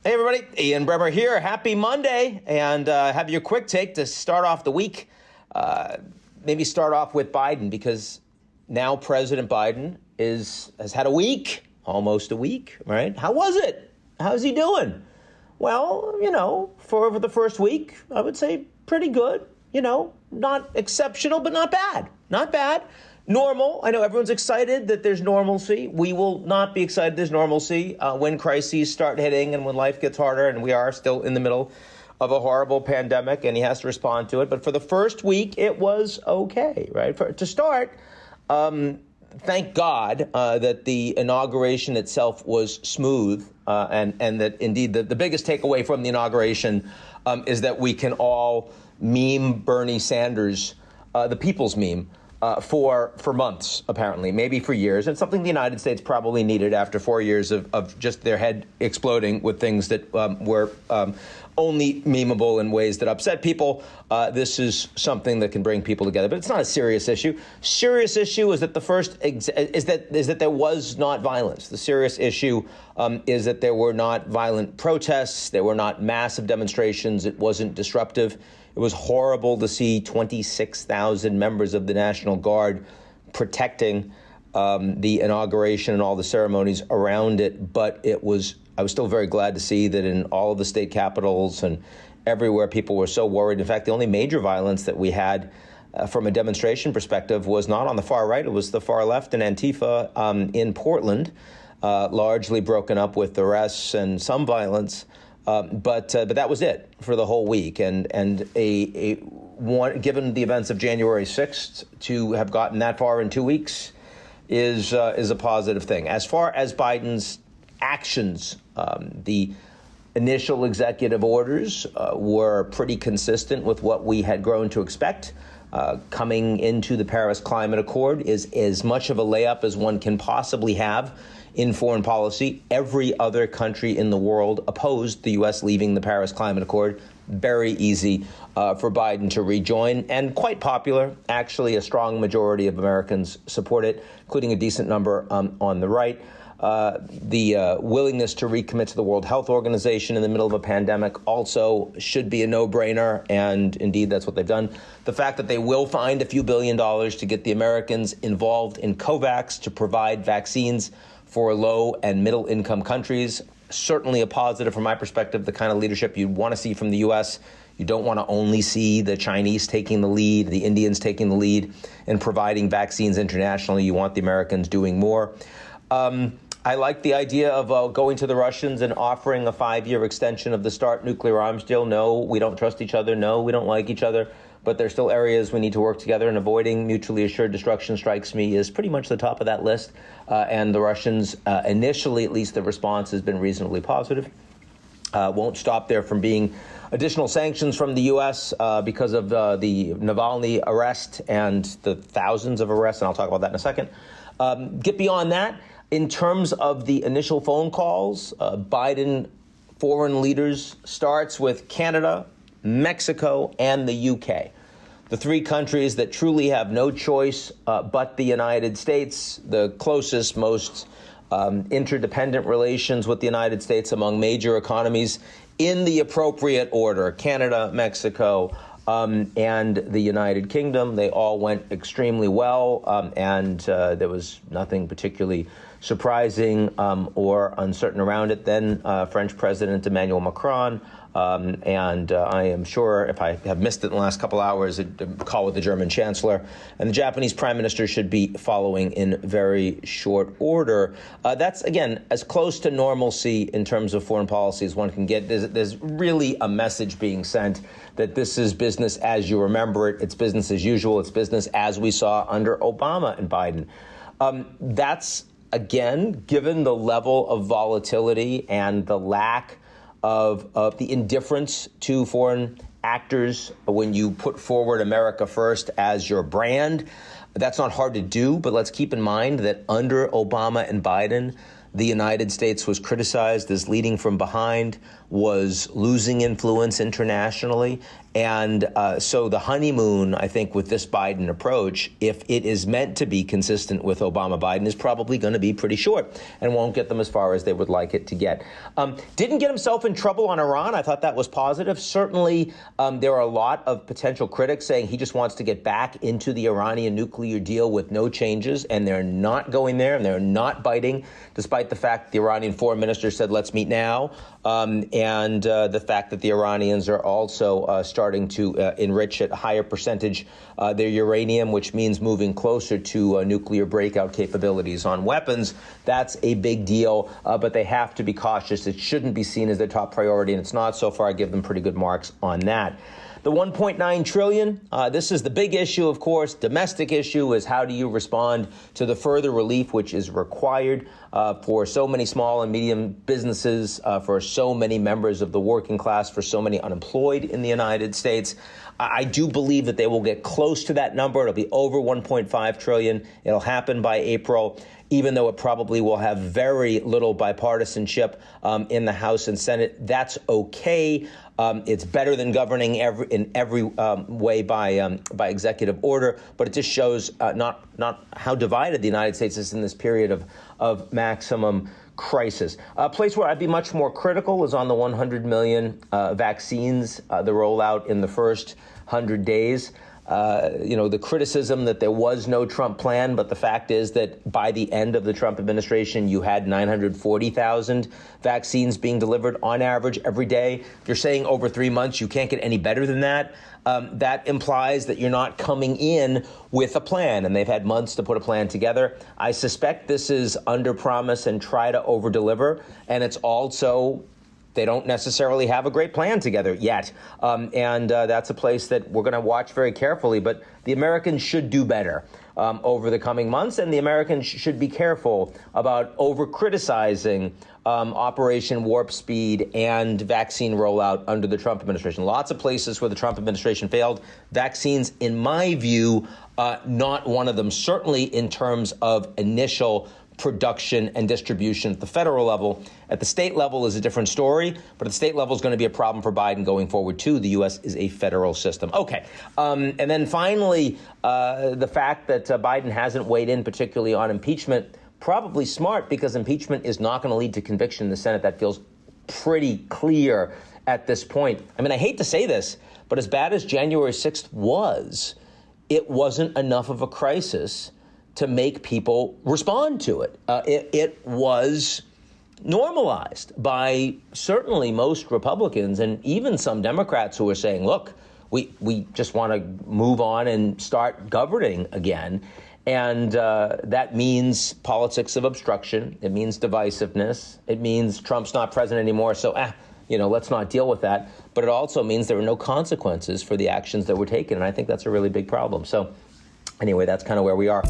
Hey, everybody. Ian Bremmer here. Happy Monday. And have your quick take to start off the week. Maybe start off with Biden, because now President Biden has had a week, almost a week, right? How was it? How's he doing? Well, for the first week, I would say pretty good. Not exceptional, but not bad. Not bad. Normal. I know everyone's excited that there's normalcy. We will not be excited there's normalcy when crises start hitting and when life gets harder, and we are still in the middle of a horrible pandemic, and he has to respond to it. But for the first week, it was okay, right? To start, thank God that the inauguration itself was smooth, and that indeed the biggest takeaway from the inauguration is that we can all meme Bernie Sanders, the people's meme, for months, apparently, maybe for years. And something the United States probably needed after 4 years of just their head exploding with things that were only memeable in ways that upset people. This is something that can bring people together, but it's not a serious issue. Serious issue is that that there was not violence. The serious issue is that there were not violent protests. There were not massive demonstrations. It wasn't disruptive. It was horrible to see 26,000 members of the National Guard protecting the inauguration and all the ceremonies around it. But I was still very glad to see that in all of the state capitals and everywhere, people were so worried. In fact, the only major violence that we had from a demonstration perspective was not on the far right. It was the far left in Antifa in Portland, largely broken up with arrests and some violence. But that was it for the whole week. And given the events of January 6th, to have gotten that far in 2 weeks is a positive thing. As far as Biden's actions, the initial executive orders were pretty consistent with what we had grown to expect. Coming into the Paris Climate Accord is as much of a layup as one can possibly have in foreign policy. Every other country in the world opposed the U.S. leaving the Paris Climate Accord. Very easy for Biden to rejoin, and quite popular. Actually, a strong majority of Americans support it, including a decent number on the right. The willingness to recommit to the World Health Organization in the middle of a pandemic also should be a no-brainer, and indeed that's what they've done. The fact that they will find a few $1 billion to get the Americans involved in COVAX to provide vaccines for low and middle income countries, certainly a positive from my perspective, the kind of leadership you want to see from the U.S. You don't want to only see the Chinese taking the lead, the Indians taking the lead in providing vaccines internationally. You want the Americans doing more. I like the idea of going to the Russians and offering a 5-year extension of the START nuclear arms deal. No, we don't trust each other. No, we don't like each other. But there's still areas we need to work together, and avoiding mutually assured destruction strikes me is pretty much the top of that list. And the Russians, initially, at least the response has been reasonably positive. Won't stop there from being additional sanctions from the U.S. Because of the Navalny arrest and the thousands of arrests, and I'll talk about that in a second. Get beyond that. In terms of the initial phone calls, Biden foreign leaders starts with Canada, Mexico, and the UK. The three countries that truly have no choice but the United States, the closest, most interdependent relations with the United States among major economies in the appropriate order: Canada, Mexico, and the United Kingdom. They all went extremely well, and there was nothing particularly surprising or uncertain around it. Then French President Emmanuel Macron, and I am sure, if I have missed it in the last couple hours, a call with the German Chancellor, and the Japanese Prime Minister should be following in very short order. That's, again, as close to normalcy in terms of foreign policy as one can get. There's really a message being sent that this is business as you remember it. It's business as usual. It's business as we saw under Obama and Biden. That's, again, given the level of volatility and the lack of the indifference to foreign actors when you put forward America first as your brand. That's not hard to do, but let's keep in mind that under Obama and Biden, the United States was criticized as leading from behind, was losing influence internationally. And so the honeymoon, I think, with this Biden approach, if it is meant to be consistent with Obama-Biden, is probably going to be pretty short and won't get them as far as they would like it to get. Didn't get himself in trouble on Iran. I thought that was positive. Certainly, there are a lot of potential critics saying he just wants to get back into the Iranian nuclear deal with no changes, and they're not going there, and they're not biting, despite the fact the Iranian foreign minister said, let's meet now, and the fact that the Iranians are also starting to enrich at a higher percentage their uranium, which means moving closer to nuclear breakout capabilities on weapons. That's a big deal, but they have to be cautious. It shouldn't be seen as their top priority, and it's not. So far, I give them pretty good marks on that. The $1.9 trillion, this is the big issue, of course. Domestic issue is how do you respond to the further relief which is required for so many small and medium businesses, for so many members of the working class, for so many unemployed in the United States. I do believe that they will get close to that number. It'll be over $1.5 trillion. It'll happen by April, even though it probably will have very little bipartisanship in the House and Senate. That's okay. It's better than governing in every way by executive order, but it just shows not how divided the United States is in this period of maximum crisis. A place where I'd be much more critical is on the 100 million vaccines, the rollout in the first 100 days. The criticism that there was no Trump plan, but the fact is that by the end of the Trump administration, you had 940,000 vaccines being delivered on average every day. If you're saying over 3 months, you can't get any better than that. That implies that you're not coming in with a plan, and they've had months to put a plan together. I suspect this is under promise and try to over deliver, and it's also they don't necessarily have a great plan together yet. And that's a place that we're going to watch very carefully. But the Americans should do better over the coming months, and the Americans should be careful about over-criticizing Operation Warp Speed and vaccine rollout under the Trump administration. Lots of places where the Trump administration failed. Vaccines, in my view, not one of them, certainly in terms of initial production and distribution at the federal level. At the state level is a different story, but at the state level is going to be a problem for Biden going forward, too. The U.S. is a federal system. Okay. And then finally, the fact that Biden hasn't weighed in particularly on impeachment, probably smart because impeachment is not going to lead to conviction in the Senate. That feels pretty clear at this point. I mean, I hate to say this, but as bad as January 6th was, it wasn't enough of a crisis to make people respond to it. It was normalized by certainly most Republicans and even some Democrats who are saying, look, we just want to move on and start governing again. And that means politics of obstruction. It means divisiveness. It means Trump's not president anymore, so let's not deal with that. But it also means there are no consequences for the actions that were taken. And I think that's a really big problem. So anyway, that's kind of where we are.